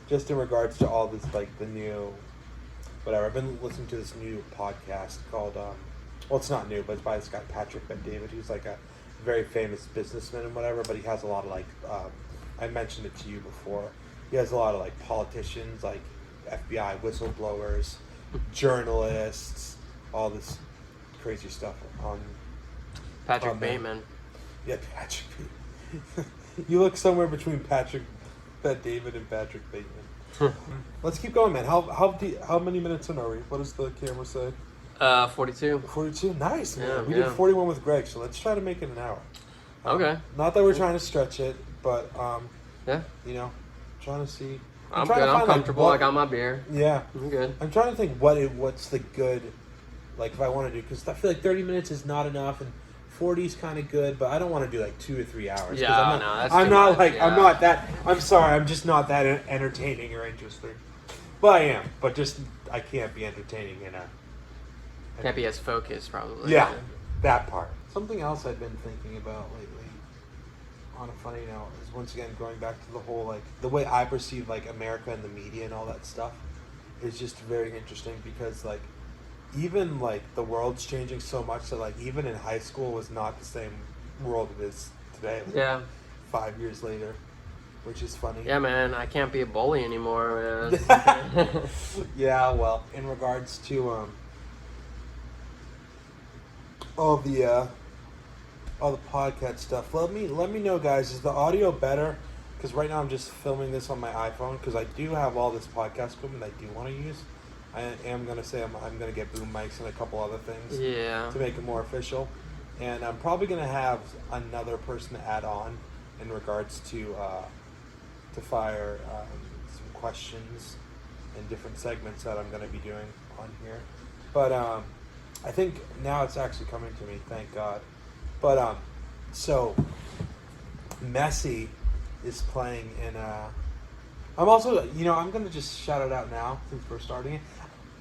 just in regards to all this, like, the new, whatever, I've been listening to this new podcast called, well, it's not new, but it's by this guy, Patrick Bet-David, who's, like, a very famous businessman and whatever, but he has a lot of, like, I mentioned it to you before, he has a lot of, like, politicians, like, FBI whistleblowers, journalists, all this crazy stuff on
Patrick Bateman.
Yeah, Patrick Bateman. You look somewhere between Patrick Bet-David and Patrick Bateman. Let's keep going, man. How many minutes in are we? What does the camera say?
42.
42? Nice, man.
Yeah,
we did 41 with Greg, so let's try to make it an hour.
Okay.
Not that we're trying to stretch it, but
yeah,
you know, trying to see.
I'm good. I'm comfortable. I got my beer.
Yeah,
I'm good.
I'm trying to think what's the good, like, if I want to do, because I feel like 30 minutes is not enough, and 40 is kind of good, but I don't want to do like 2 or 3 hours.
Yeah,
I'm not that. I'm sorry, I'm just not that entertaining or interesting. Well, I am, but just I can't be entertaining in a.
Can't be as focused, probably.
Yeah, that part. Something else I've been thinking about lately. on a funny note, is once again going back to the whole like the way I perceive like America and the media and all that stuff is just very interesting because like even like the world's changing so much that like even in high school was not the same world it is today. Like,
Yeah.
5 years later, which is funny.
Yeah, man, I can't be a bully anymore, man.
Yeah, well, in regards to all the podcast stuff, let me know, guys. Is the audio better? Because right now I'm just filming this on my iPhone because I do have all this podcast equipment I do want to use. I am gonna say I'm gonna get boom mics and a couple other things
Yeah.
to make it more official, and I'm probably gonna have another person to add on in regards to fire some questions and different segments that I'm gonna be doing on here. But I think now it's actually coming to me, thank God. But so Messi is playing in I'm also, I'm going to just shout it out now since we're starting it.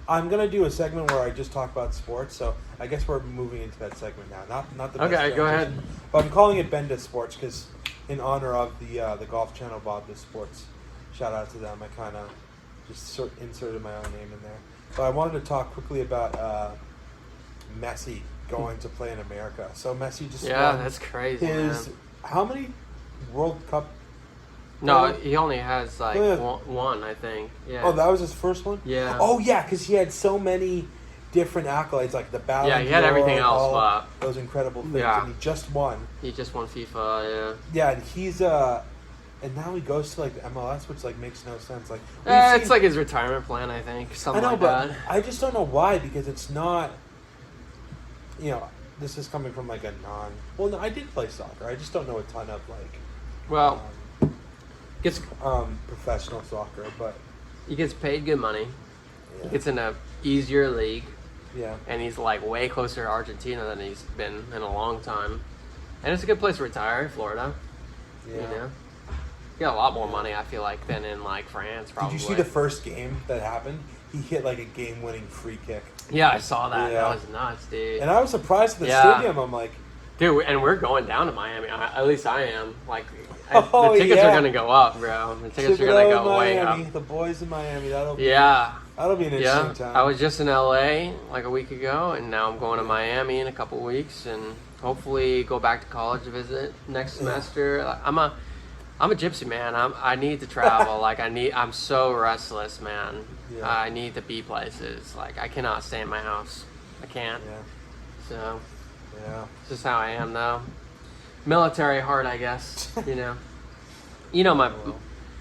I'm going to do a segment where I just talk about sports, so I guess we're moving into that segment now. Not the best
Okay, go ahead.
But I'm calling it Benda Sports because in honor of the Golf Channel Bob Does Sports. Shout out to them. I kind of just inserted my own name in there. But I wanted to talk quickly about Messi going to play in America. So Messi just won
that's crazy,
his
man.
how many World Cup?
No, he only has like
Yeah.
one, I think. Yeah.
Oh, that was his first one.
Yeah.
Oh yeah, because he had so many different accolades, like the Ballon
Yeah, he had
d'Or,
everything else,
all
but
those incredible things,
Yeah.
and he just won.
he just won FIFA.
Yeah, and he's and now he goes to like the MLS, which like makes no sense. Like
Yeah.
we've
It's
seen-
like his retirement plan, I think.
I
Something
know,
like
but
that.
I just don't know why because it's not. This is coming from like a non. Well, no, I did play soccer. I just don't know a ton of like.
Well, gets
professional soccer, but
he gets paid good money.
yeah,
He gets in a easier league,
yeah.
and he's like way closer to Argentina than he's been in a long time. And it's a good place to retire, Florida.
Yeah.
You know, you got a lot more money, I feel like, than in like France. Probably.
Did you see the first game that happened? He hit like a game-winning free kick,
Yeah, I saw that.
Yeah.
That was nuts, dude.
and I was surprised at the
Yeah.
stadium. I'm like,
Dude, and we're going down to Miami. At least I am. Like,
Oh,
the tickets
yeah.
are gonna go up, bro. The tickets
check
are
it
gonna
out in
go way
Miami.
up.
The boys in Miami. That'll be
Yeah.
an interesting
Yeah,
time.
I was just in LA like a week ago, and now I'm going to Miami in a couple weeks, and hopefully go back to college to visit next semester. I'm a gypsy, man. I need to travel. I'm so restless, man.
Yeah.
I need to be places. Like I cannot stay in my house. I can't.
Yeah,
So
yeah.
it's just how I am, though. Military heart, I guess.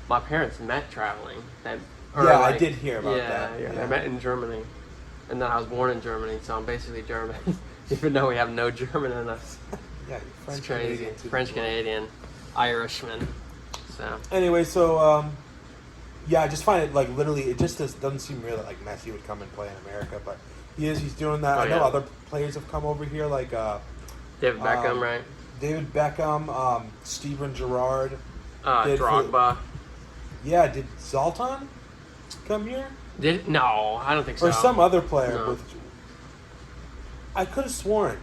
My parents met traveling.
I did hear about that.
Yeah, I met in Germany, and then I was born in Germany, so I'm basically German, even though we have no German in us.
Yeah, you're French
It's crazy.
Canadian too.
French Canadian, Irishman. So
Anyway, so yeah, I just find it like literally, it just doesn't seem real that like Messi would come and play in America, but he's doing that.
Oh,
I know
yeah.
other players have come over here, like
David Beckham, right?
David Beckham, Steven Gerrard. Did
Drogba.
Yeah, did Zlatan come here?
No, I don't think so.
Or some other player
No.
with. I could have sworn.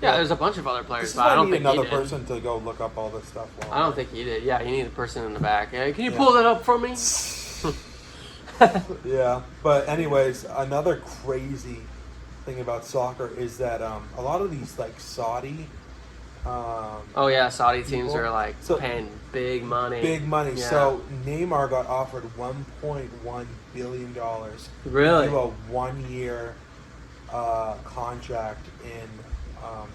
Yeah, there's a bunch of other players,
This is
but
why
I don't
need
think he
another
did.
person to go look up all this stuff.
I don't think he did. Yeah, you need a person in the back. Can you
Yeah.
pull that up for me?
Yeah, but anyways, another crazy thing about soccer is that a lot of these like Saudi,
Oh yeah, Saudi teams
People.
are like
So-
paying big money.
big money.
Yeah.
So Neymar got offered $1.1 billion
Really?
to do a 1-year contract in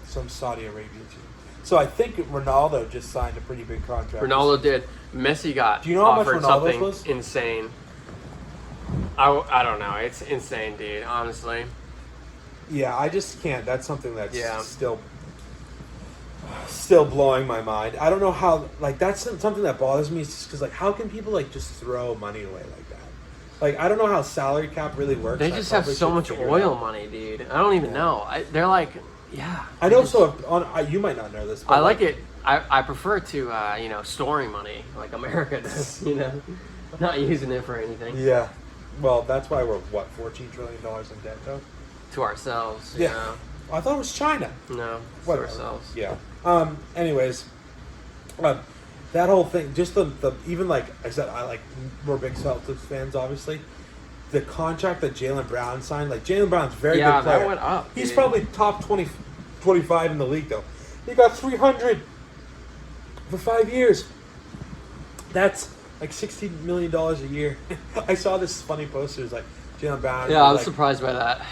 some Saudi Arabian team. So I think Ronaldo just signed a pretty big contract.
Ronaldo did. Messi got
Do you know how much
offered
Ronaldo's
something
was?
insane. I don't know. It's insane, dude. Honestly.
Yeah, I just can't. That's something that's
Yeah.
still blowing my mind. I don't know how. Like that's something that bothers me. Just because, like, how can people like just throw money away like that? Like, I don't know how salary cap really works.
They
I
just have
probably
so
should
much
figure it
oil
out.
money, dude. I don't even
Yeah.
know. They're like, yeah.
I know. So you might not know this. But
I like it. I prefer to storing money like America does. Not using it for anything
Yeah. Well, that's why we're $14 trillion in debt, though.
to ourselves. You
Yeah. I thought it was China.
know? No, to
Whatever.
ourselves.
Yeah. Anyways, That whole thing, just the even like I said, we're big Celtics fans, obviously. The contract that Jaylen Brown signed, like Jaylen Brown's a very good player.
That went up.
He's
dude.
probably top 20, 25 in the league though. He got $300 for 5 years. That's like $16 million a year. I saw this funny poster. It was like Jaylen Brown.
Yeah, I was surprised by that.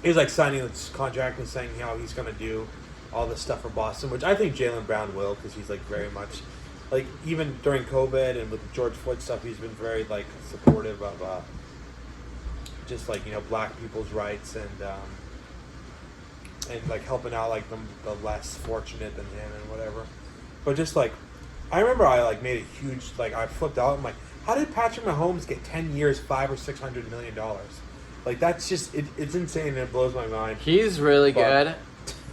He was like signing this contract and saying how he's going to do all this stuff for Boston, which I think Jaylen Brown will, because he's like very much, like even during COVID and with the George Floyd stuff, he's been very like supportive of just like, you know, black people's rights and like helping out like the less fortunate than him and whatever. But just like, I remember I like made a huge, like I flipped out. I'm like, how did Patrick Mahomes get 10 years, $500 or $600 million? Like that's just it's insane and it blows my mind.
He's really good,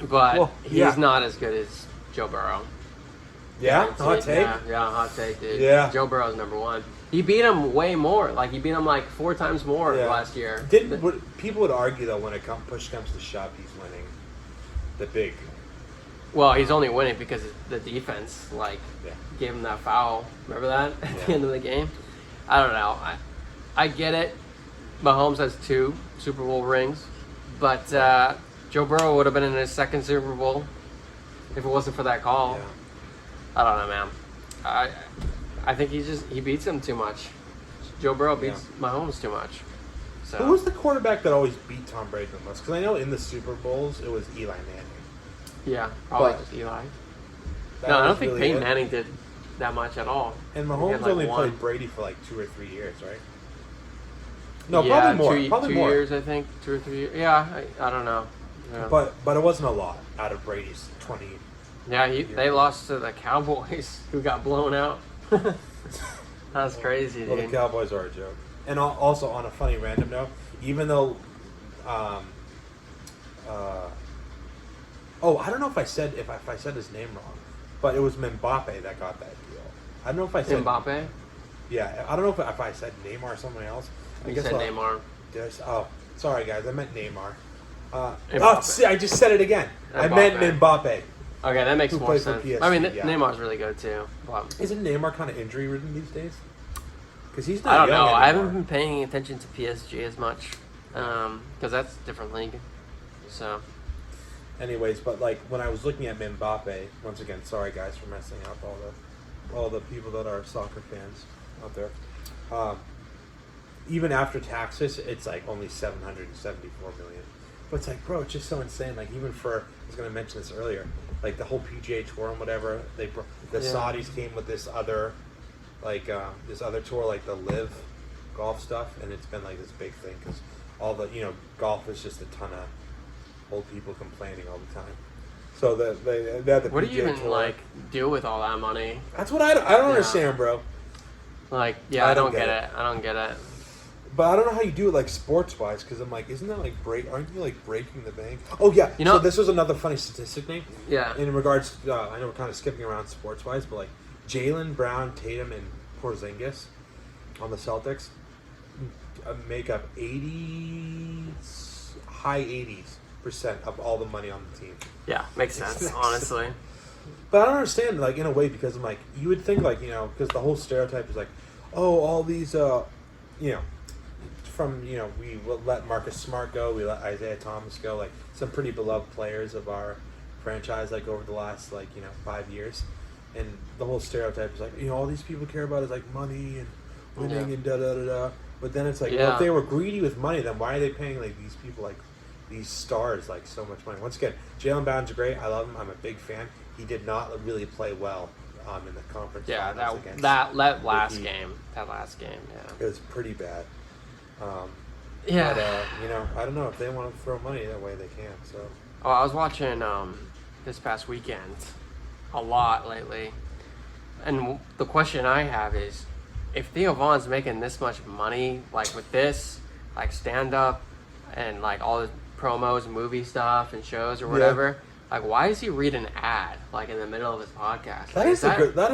but
yeah.
he's not as good as Joe Burrow.
Yeah, hot take.
Yeah, hot take, dude.
Yeah,
Joe Burrow's number one. He beat him way more. Like he beat him like 4 times more last year.
People would argue though when push comes to shove, he's winning the big.
Well, he's only winning because the defense gave him that foul. Remember that at the end of the game? I don't know. I get it. Mahomes has 2 Super Bowl rings, but Joe Burrow would have been in his 2nd Super Bowl if it wasn't for that call.
Yeah.
I don't know, man. I think he beats him too much. Joe Burrow beats Mahomes too much. So.
Who was the quarterback that always beat Tom Brady the most? Because I know in the Super Bowls it was Eli Manning.
Yeah, probably just Eli. No, I don't think Peyton Manning did that much at all.
And Mahomes only played Brady for like 2 or 3 years, right? No, probably more. Probably
2
more.
years, I think. 2 or 3 years. Yeah, I don't know. Yeah.
But it wasn't a lot out of Brady's 20.
Yeah, they lost to the Cowboys, who got blown out. That's crazy, dude.
Well, the Cowboys are a joke. And also, on a funny random note, even though, I don't know if I said his name wrong, but it was Mbappe that got that deal. I don't know if I said
Mbappe.
Yeah, I don't know if I said Neymar or somebody else.
You said Neymar.
Sorry guys, I meant Neymar.
Mbappe.
I just said it again. I meant Mbappe.
Okay, that makes more sense.
PSG,
I mean, Neymar's really good too. But
isn't Neymar kind of injury ridden these days? Because he's not.
I don't
young
know.
anymore.
I haven't been paying attention to PSG as much because that's a different league. So.
Anyways, but like when I was looking at Mbappe, once again, sorry guys for messing up all the people that are soccer fans out there. Even after taxes, it's like only 774 million. But it's like, bro, it's just so insane. Like even for, I was going to mention this earlier, like the whole PGA Tour and whatever. The Saudis came with this other tour, like the Live golf stuff, and it's been like this big thing because all the golf is just a ton of old people complaining all the time. So they have the
what
PGA
do you even
Tour.
do with all that money?
That's what I don't understand, bro.
I don't get it. I don't get it.
But I don't know how you do it, like, sports-wise, because I'm like, isn't that, like, aren't you, like, breaking the bank? Oh, yeah. So this was another funny statistic, Nate.
Yeah.
In regards, I know we're kind of skipping around sports-wise, but, like, Jaylen Brown, Tatum, and Porzingis on the Celtics make up high 80% of all the money on the team.
Yeah, makes sense, honestly.
But I don't understand, like, in a way, because I'm like, you would think, like, because the whole stereotype is like, oh, all these, from, we let Marcus Smart go, we let Isaiah Thomas go, like some pretty beloved players of our franchise, like over the last 5 years, and the whole stereotype is like, all these people care about is like money and winning and da da da da. But then it's like, well, if they were greedy with money, then why are they paying like these people, like these stars, like so much money? Once again, Jaylen Brown's great. I love him. I'm a big fan. He did not really play well in the conference.
Yeah,
finals
that last game. That last game, yeah.
It was pretty bad. But, I don't know if they want to throw money that way, they can. So.
Oh, I was watching this past weekend a lot lately, and the question I have is, if Theo Vaughn's making this much money, like with this, like stand up, and like all the promos, and movie stuff, and shows or whatever, like why is he read an ad like in the middle of his podcast?
That is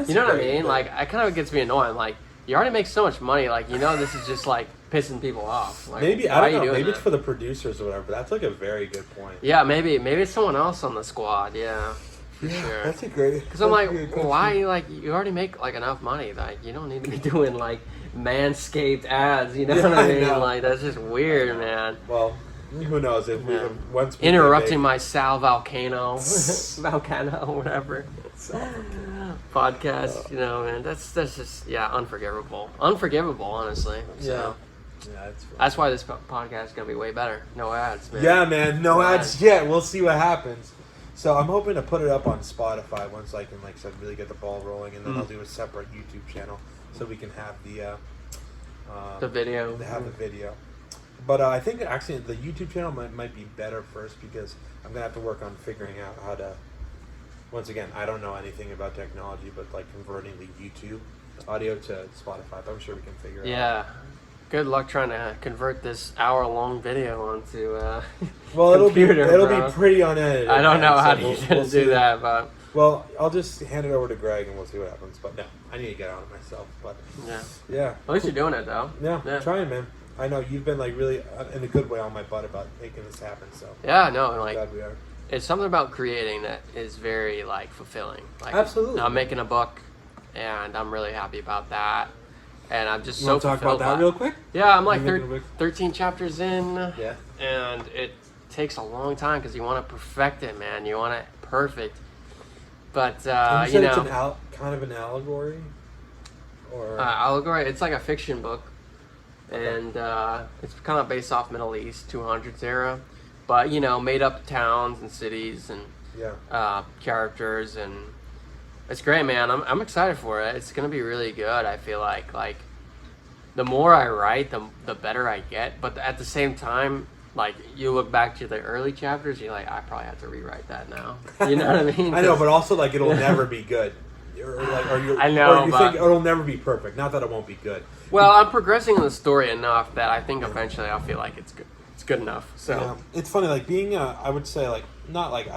you know what I mean? Like, it kind of gets me annoying. Like, you already make so much money, like this is just like pissing people off. Like,
maybe I don't know. Maybe it's for the producers or whatever. But that's like a very good point.
Yeah, maybe it's someone else on the squad. Yeah. for sure.
That's a great.
Because I'm like, well, why? Like, you already make like enough money. Like, you don't need to be doing like Manscaped ads. You know what I mean? Like, that's just weird, man.
Well, who knows if we once we
interrupting my Sal Volcano, whatever podcast. You know, man, that's just unforgivable, honestly. So.
Yeah,
that's why this podcast is gonna be way better. No ads, man.
Yeah, man, no ads yet. We'll see what happens. So I'm hoping to put it up on Spotify once I can, like I said, really get the ball rolling, and then I'll do a separate YouTube channel so we can have
the video.
Have the video. But I think actually the YouTube channel might be better first because I'm gonna have to work on figuring out how to. Once again, I don't know anything about technology, but like converting the YouTube audio to Spotify, but I'm sure we can figure it out.
Yeah. Good luck trying to convert this hour-long video onto
well, it'll be
bro.
pretty unedited.
I don't know how to do that, but
well, I'll just hand it over to Greg and we'll see what happens. But no, I need to get on it myself. But yeah.
At least you're doing it though.
Yeah, trying, man. I know you've been like really in a good way on my butt about making this happen. So
yeah, no, like
glad we are.
It's something about creating that is very like fulfilling. Like,
absolutely.
I'm making a book, and I'm really happy about that. And I'm just
you want to talk about that real quick?
Yeah, I'm like 13 chapters in.
Yeah.
And it takes a long time because you want to perfect it, man. You want it perfect. But,
you know. It's kind of an allegory? Or
allegory? It's like a fiction book. And it's kind of based off Middle East, 200s era. But, you know, made up towns and cities and characters and... It's great, man. I'm excited for it. It's gonna be really good. I feel like the more I write, the better I get. But at the same time, like you look back to the early chapters, you're like, I probably have to rewrite that now. You know what I mean?
I know, but also like it'll never be good.
I know,
or you think it'll never be perfect. Not that it won't be good.
Well, I'm progressing in the story enough that I think eventually I'll feel like it's good. It's good enough. So
it's funny, like being I would say like not like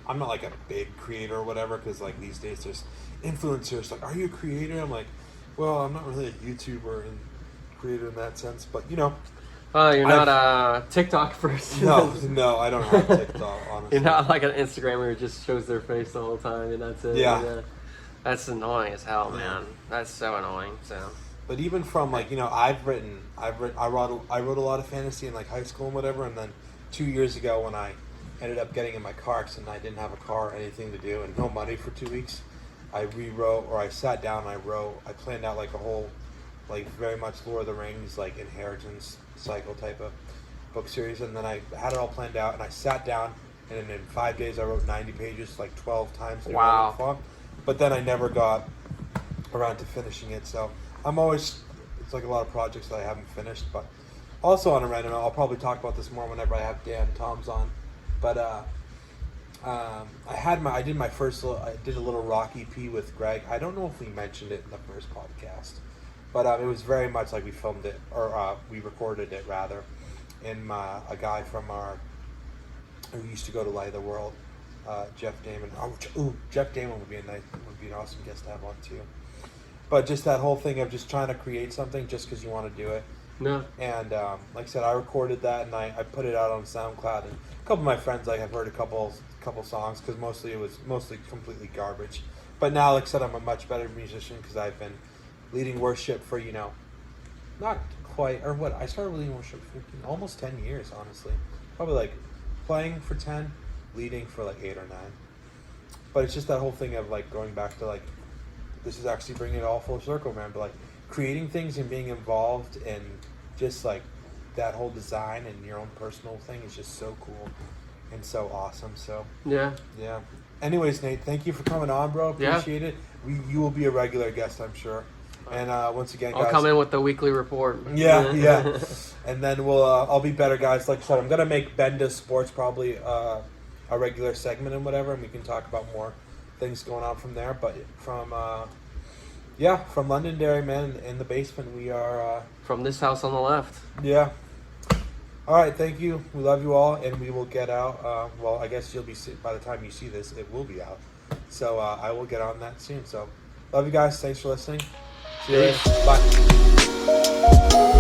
I'm not like a big creator or whatever, because like these days there's influencers like, are you a creator? I'm like, well, I'm not really a YouTuber and creator in that sense, but you know.
You're not a TikTok person.
No, I don't have TikTok, honestly.
You're not like an Instagrammer who just shows their face the whole time and that's it.
Yeah.
That's annoying as hell, man. That's so annoying. So.
But even from like, you know, I wrote a lot of fantasy in like high school and whatever, and then 2 years ago when I ended up getting in my car because I didn't have a car or anything to do and no money for 2 weeks, I sat down and I planned out like a whole, like very much Lord of the Rings, like inheritance cycle type of book series, and then I had it all planned out and I sat down and in 5 days I wrote 90 pages, like 12 times.
Wow.
But then I never got around to finishing it, so it's like a lot of projects that I haven't finished. But also on a random note, I'll probably talk about this more whenever I have Dan and Tom's on. But I did a little rock EP with Greg. I don't know if we mentioned it in the first podcast, but it was very much like we filmed it, or we recorded it rather, in a guy from who used to go to Light of the World, Jeff Damon. Jeff Damon would be an awesome guest to have on too. But just that whole thing of just trying to create something just because you want to do it.
No.
And like I said, I recorded that and I put it out on SoundCloud, and a couple of my friends like have heard a couple songs, because it was mostly completely garbage. But now, like I said, I'm a much better musician because I've been leading worship for, you know, not quite, or what, I started leading worship for almost 10 years, honestly. Probably like playing for 10, leading for like 8 or 9. But it's just that whole thing of like going back to like, this is actually bringing it all full circle, man. But like creating things and being involved in just like that whole design and your own personal thing is just so cool and so awesome. So yeah. Anyways, Nate, thank you for coming on, bro. Appreciate it. You will be a regular guest, I'm sure. And once again, guys,
I'll come in with the weekly report.
Yeah. And then I'll be better, guys. Like I said, I'm gonna make Benda Sports probably a regular segment and whatever, and we can talk about more things going on from there. But from Londonderry, man, in the basement, we are
from this house on the left.
Yeah. All right, thank you. We love you all, and we will get out. Well, I guess you'll be by the time you see this, it will be out. So I will get on that soon. So love you guys. Thanks for listening. See you later. Bye.